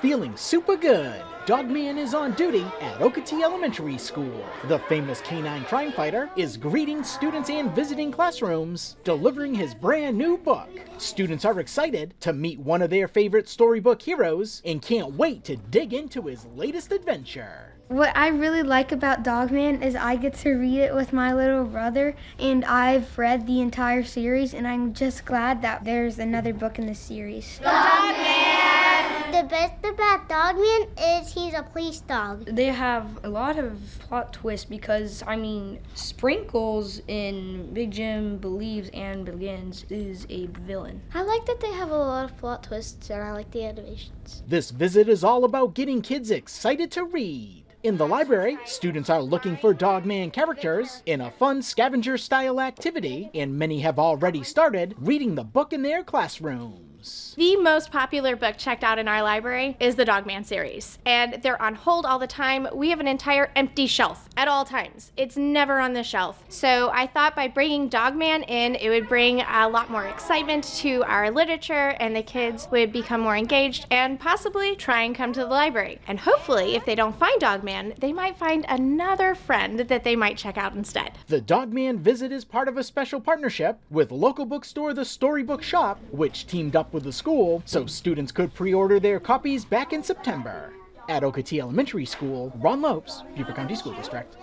Feeling super good, Dogman is on duty at Okatie Elementary School. The famous canine crime fighter is greeting students and visiting classrooms, delivering his brand new book. Students are excited to meet one of their favorite storybook heroes and can't wait to dig into his latest adventure. What I really like about Dogman is I get to read it with my little brother, and I've read the entire series, and I'm just glad that there's another book in the series. Dogman! The best about Dogman is he's a police dog. They have a lot of plot twists because, Sprinkles in Big Jim Believes and Begins is a villain. I like that they have a lot of plot twists, and I like the animations. This visit is all about getting kids excited to read. In the library, students are looking for Dogman characters in a fun scavenger-style activity, and many have already started reading the book in their classrooms. The most popular book checked out in our library is the Dogman series, and they're on hold all the time. We have an entire empty shelf at all times. It's never on the shelf. So I thought by bringing Dogman in, it would bring a lot more excitement to our literature, and the kids would become more engaged and possibly try and come to the library. And hopefully, if they don't find Dogman, they might find another friend that they might check out instead. The Dogman visit is part of a special partnership with local bookstore The Storybook Shop, which teamed up with the school so students could pre-order their copies back in September. At Okatie Elementary School, Ron Lopes, Beaufort County School District.